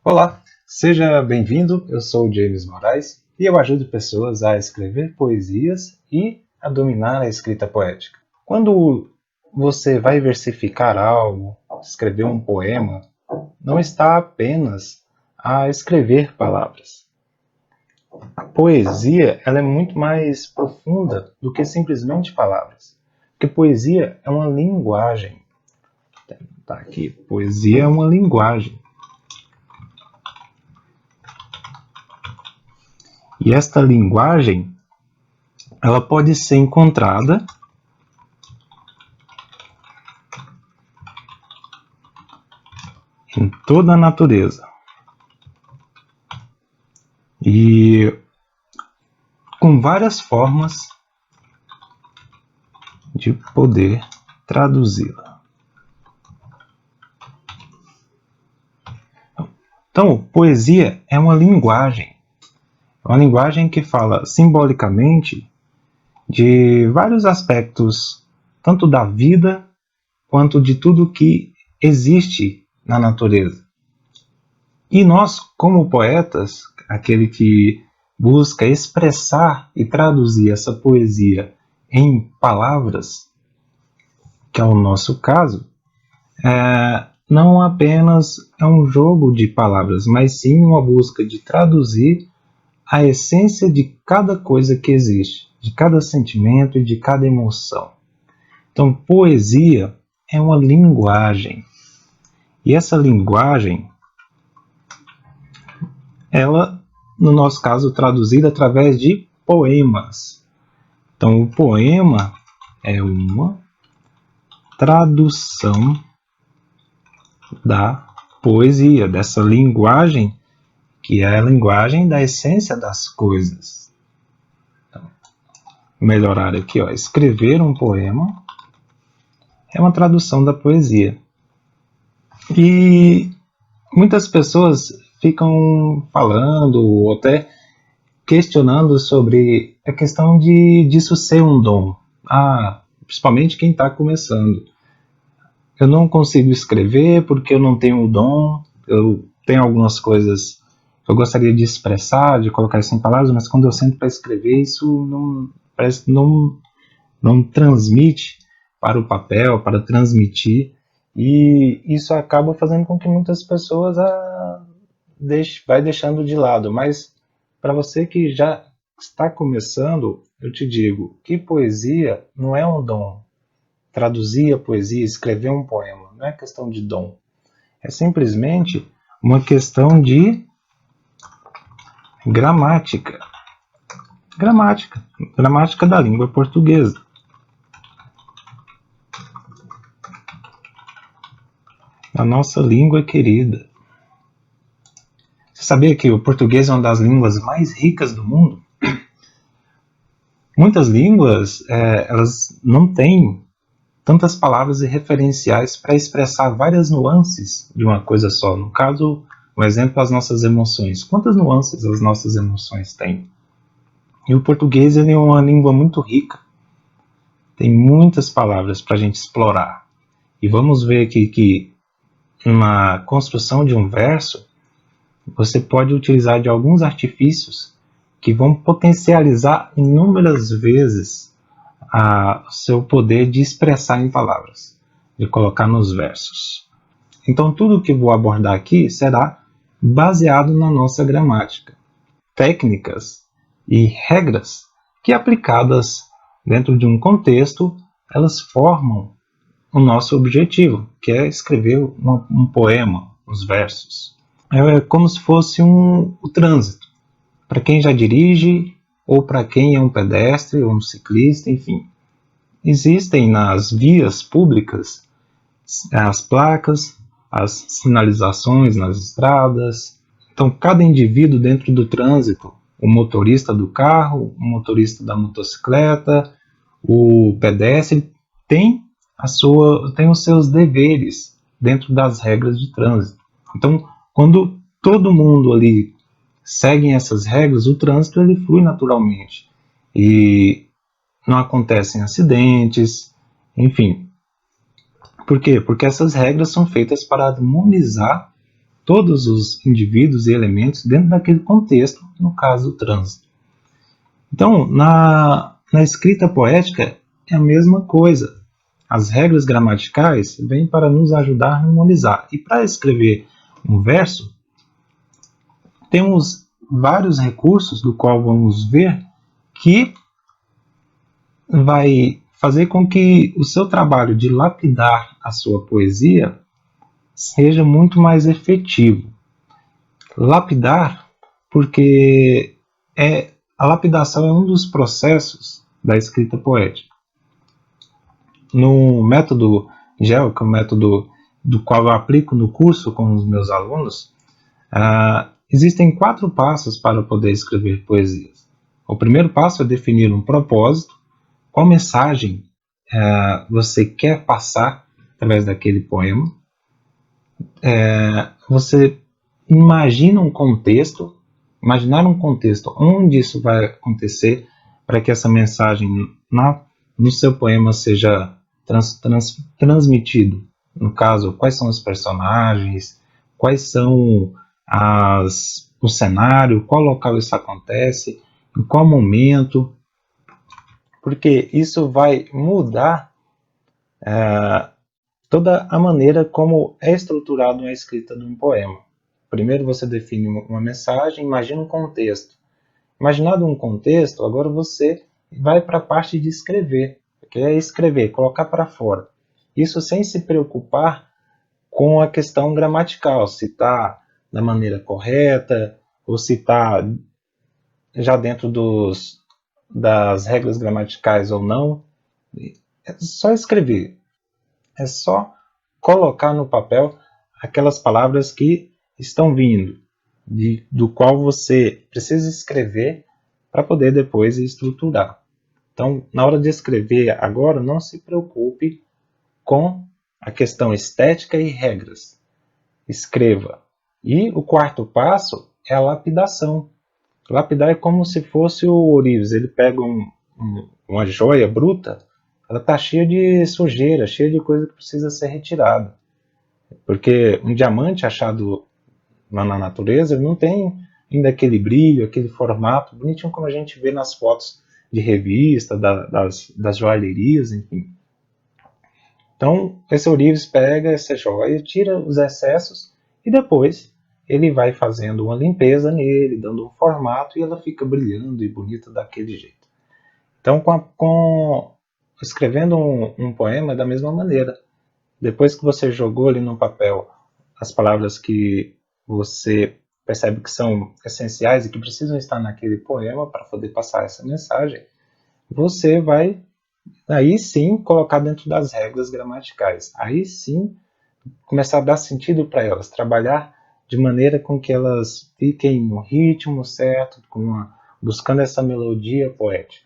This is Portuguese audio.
Olá, seja bem-vindo. Eu sou o James Moraes e eu ajudo pessoas a escrever poesias e a dominar a escrita poética. Quando você vai versificar algo, escrever um poema, não está apenas a escrever palavras. A poesia ela é muito mais profunda do que simplesmente palavras. Porque poesia é uma linguagem. Tá aqui, poesia é uma linguagem. E esta linguagem, ela pode ser encontrada em toda a natureza. E com várias formas de poder traduzi-la. Então, poesia é uma linguagem. É uma linguagem que fala simbolicamente de vários aspectos, tanto da vida quanto de tudo que existe na natureza. E nós, como poetas, aquele que busca expressar e traduzir essa poesia em palavras, que é o nosso caso, não apenas é um jogo de palavras, mas sim uma busca de traduzir a essência de cada coisa que existe, de cada sentimento e de cada emoção. Então, poesia é uma linguagem. E essa linguagem, ela, no nosso caso, traduzida através de poemas. Então, o poema é uma tradução da poesia, dessa linguagem, que é a linguagem da essência das coisas. Então, melhorar aqui, ó, escrever um poema é uma tradução da poesia. E muitas pessoas ficam falando ou até questionando sobre a questão disso ser um dom. Principalmente quem está começando. Eu não consigo escrever porque eu não tenho o dom, eu tenho algumas coisas que eu gostaria de expressar, de colocar isso em palavras, mas quando eu sento para escrever, isso parece que não transmite para o papel, para transmitir, e isso acaba fazendo com que muitas pessoas vai deixando de lado. Mas para você que já está começando, eu te digo que poesia não é um dom. Traduzir a poesia, escrever um poema, não é questão de dom. É simplesmente uma questão de gramática. Gramática da língua portuguesa. A nossa língua querida. Você sabia que o português é uma das línguas mais ricas do mundo? Muitas línguas, elas não têm tantas palavras e referenciais para expressar várias nuances de uma coisa só. No caso, um exemplo, as nossas emoções. Quantas nuances as nossas emoções têm? E o português ele é uma língua muito rica. Tem muitas palavras para a gente explorar. E vamos ver aqui que na construção de um verso, você pode utilizar de alguns artifícios que vão potencializar inúmeras vezes o seu poder de expressar em palavras, de colocar nos versos. Então, tudo que vou abordar aqui será baseado na nossa gramática, técnicas e regras que, aplicadas dentro de um contexto, elas formam o nosso objetivo, que é escrever um poema, uns versos. É como se fosse o trânsito. Para quem já dirige, ou para quem é um pedestre, ou um ciclista, enfim. Existem nas vias públicas as placas, as sinalizações nas estradas. Então, cada indivíduo dentro do trânsito, o motorista do carro, o motorista da motocicleta, o pedestre, tem os seus deveres dentro das regras de trânsito. Então, quando todo mundo ali segue essas regras, o trânsito ele flui naturalmente e não acontecem acidentes, enfim. Por quê? Porque essas regras são feitas para harmonizar todos os indivíduos e elementos dentro daquele contexto, no caso do trânsito. Então, na escrita poética é a mesma coisa. As regras gramaticais vêm para nos ajudar a harmonizar. E para escrever um verso, temos vários recursos, do qual vamos ver, que vai fazer com que o seu trabalho de lapidar a sua poesia seja muito mais efetivo. Lapidar, porque a lapidação é um dos processos da escrita poética. No método GEL, que é o método do qual eu aplico no curso com os meus alunos, existem 4 passos para poder escrever poesias. O primeiro passo é definir um propósito, qual mensagem você quer passar através daquele poema. Você imagina um contexto, imaginar um contexto onde isso vai acontecer para que essa mensagem no seu poema seja transmitido. No caso, quais são os personagens, quais são o cenário, qual local isso acontece, em qual momento, porque isso vai mudar toda a maneira como é estruturado a escrita de um poema. Primeiro você define uma mensagem, imagina um contexto. Imaginado um contexto, agora você vai para a parte de escrever, que é escrever, colocar para fora. Isso sem se preocupar com a questão gramatical, se está da maneira correta, ou se está já dentro das regras gramaticais ou não. É só escrever. É só colocar no papel aquelas palavras que estão vindo, do qual você precisa escrever para poder depois estruturar. Então, na hora de escrever agora, não se preocupe com a questão estética e regras. Escreva. E o quarto passo é a lapidação. Lapidar é como se fosse o ourives. Ele pega uma joia bruta, ela está cheia de sujeira, cheia de coisa que precisa ser retirada. Porque um diamante achado lá na natureza, ele não tem ainda aquele brilho, aquele formato bonitinho como a gente vê nas fotos de revista, das joalherias, enfim. Então, esse ourives pega essa joia, tira os excessos e depois ele vai fazendo uma limpeza nele, dando um formato e ela fica brilhando e bonita daquele jeito. Então, escrevendo um poema é da mesma maneira. Depois que você jogou ali no papel as palavras que você percebe que são essenciais e que precisam estar naquele poema para poder passar essa mensagem, você vai, aí sim, colocar dentro das regras gramaticais. Aí sim, começar a dar sentido para elas, trabalhar de maneira com que elas fiquem no ritmo certo, buscando essa melodia poética.